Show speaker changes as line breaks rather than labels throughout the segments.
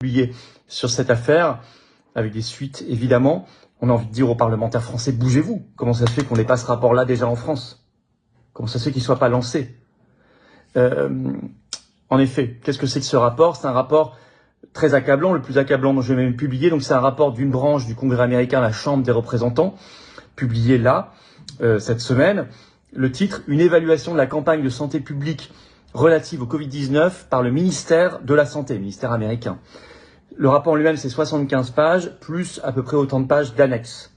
Publié sur cette affaire, avec des suites évidemment. On a envie de dire aux parlementaires français, bougez-vous. Comment ça se fait qu'on n'ait pas ce rapport-là déjà en France? Comment ça se fait qu'il ne soit pas lancé? En effet, qu'est-ce que c'est que ce rapport? C'est un rapport très accablant, le plus accablant dont je vais même publier. Donc c'est un rapport d'une branche du Congrès américain, la Chambre des représentants, publié là, cette semaine. Le titre, une évaluation de la campagne de santé publique relative au Covid-19 par le ministère de la Santé, ministère américain. Le rapport en lui-même, c'est 75 pages, plus à peu près autant de pages d'annexes.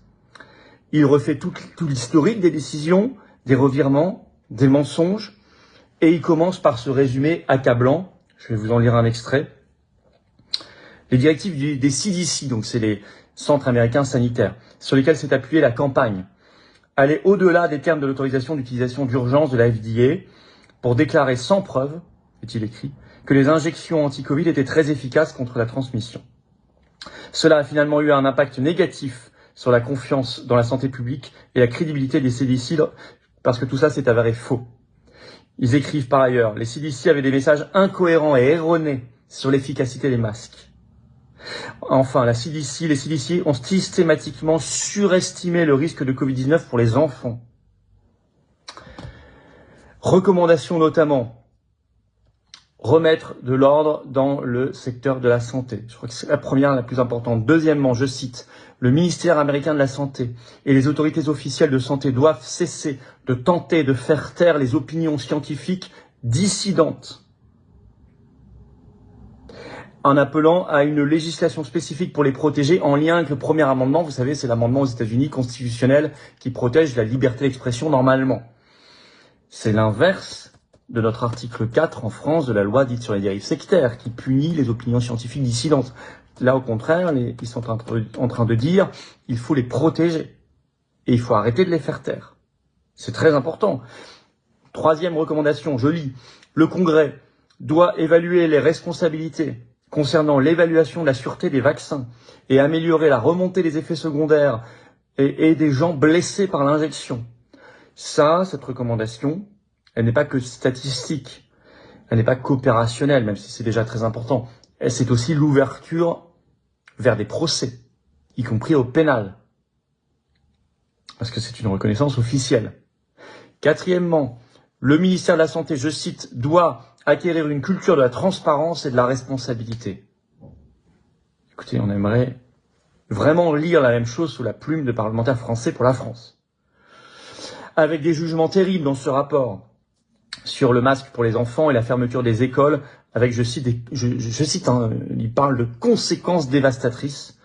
Il refait tout l'historique des décisions, des revirements, des mensonges, et il commence par ce résumé accablant. Je vais vous en lire un extrait. Les directives des CDC, donc c'est les centres américains sanitaires, sur lesquels s'est appuyée la campagne, allaient au-delà des termes de l'autorisation d'utilisation d'urgence de la FDA pour déclarer sans preuve, est-il écrit, que les injections anti-Covid étaient très efficaces contre la transmission. Cela a finalement eu un impact négatif sur la confiance dans la santé publique et la crédibilité des CDC, parce que tout ça s'est avéré faux. Ils écrivent par ailleurs, les CDC avaient des messages incohérents et erronés sur l'efficacité des masques. Enfin, les CDC ont systématiquement surestimé le risque de Covid-19 pour les enfants. Recommandations notamment, remettre de l'ordre dans le secteur de la santé. Je crois que c'est la première, la plus importante. Deuxièmement, je cite, le ministère américain de la Santé et les autorités officielles de santé doivent cesser de tenter de faire taire les opinions scientifiques dissidentes en appelant à une législation spécifique pour les protéger en lien avec le premier amendement. Vous savez, c'est l'amendement aux États-Unis constitutionnel qui protège la liberté d'expression normalement. C'est l'inverse de notre article 4 en France de la loi dite sur les dérives sectaires, qui punit les opinions scientifiques dissidentes. Là, au contraire, ils sont en train de dire il faut les protéger et il faut arrêter de les faire taire. C'est très important. Troisième recommandation, je lis. Le Congrès doit évaluer les responsabilités concernant l'évaluation de la sûreté des vaccins et améliorer la remontée des effets secondaires et des gens blessés par l'injection. Ça, cette recommandation, elle n'est pas que statistique, elle n'est pas qu'opérationnelle, même si c'est déjà très important. C'est aussi l'ouverture vers des procès, y compris au pénal, parce que c'est une reconnaissance officielle. Quatrièmement, le ministère de la Santé, je cite, doit acquérir une culture de la transparence et de la responsabilité. Écoutez, on aimerait vraiment lire la même chose sous la plume de parlementaires français pour la France. Avec des jugements terribles dans ce rapport sur le masque pour les enfants et la fermeture des écoles, avec, je cite, il parle de conséquences dévastatrices.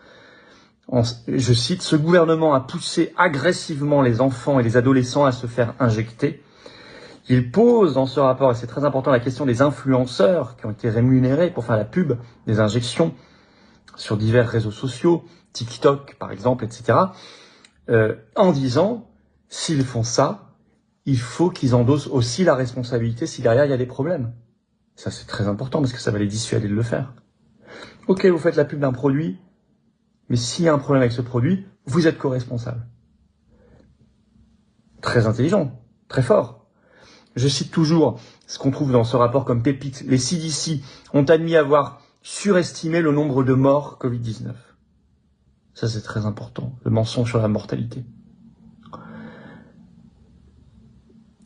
Je cite, ce gouvernement a poussé agressivement les enfants et les adolescents à se faire injecter. Il pose dans ce rapport, et c'est très important, la question des influenceurs qui ont été rémunérés pour faire la pub des injections sur divers réseaux sociaux, TikTok par exemple, etc., en disant, s'ils font ça, il faut qu'ils endossent aussi la responsabilité si derrière il y a des problèmes. Ça c'est très important parce que ça va les dissuader de le faire. Ok, vous faites la pub d'un produit, mais s'il y a un problème avec ce produit, vous êtes co-responsable. Très intelligent, très fort. Je cite toujours ce qu'on trouve dans ce rapport comme pépite. Les CDC ont admis avoir surestimé le nombre de morts Covid-19. Ça c'est très important, le mensonge sur la mortalité.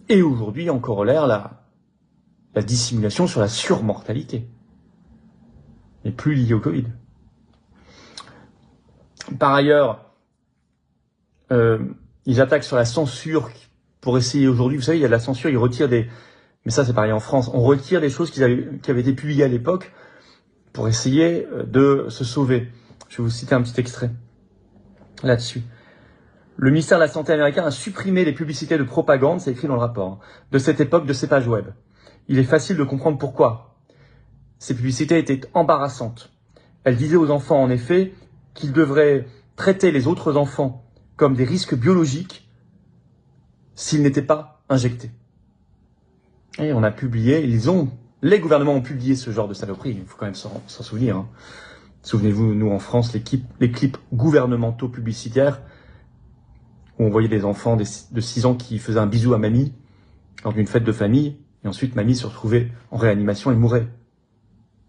Et aujourd'hui, en corollaire, la dissimulation sur la surmortalité. Mais plus liée au Covid. Par ailleurs, ils attaquent sur la censure pour essayer aujourd'hui, vous savez, il y a de la censure, ils retirent mais ça c'est pareil en France, on retire des choses qui avaient été publiées à l'époque pour essayer de se sauver. Je vais vous citer un petit extrait là-dessus. Le ministère de la Santé américain a supprimé les publicités de propagande, c'est écrit dans le rapport, de cette époque de ses pages web. Il est facile de comprendre pourquoi. Ces publicités étaient embarrassantes. Elles disaient aux enfants, en effet, qu'ils devraient traiter les autres enfants comme des risques biologiques s'ils n'étaient pas injectés. Et on a publié, les gouvernements ont publié ce genre de saloperie, il faut quand même s'en souvenir. Hein. Souvenez-vous, nous en France, les clips gouvernementaux publicitaires, où on voyait des enfants de 6 ans qui faisaient un bisou à mamie lors d'une fête de famille, et ensuite mamie se retrouvait en réanimation et mourait.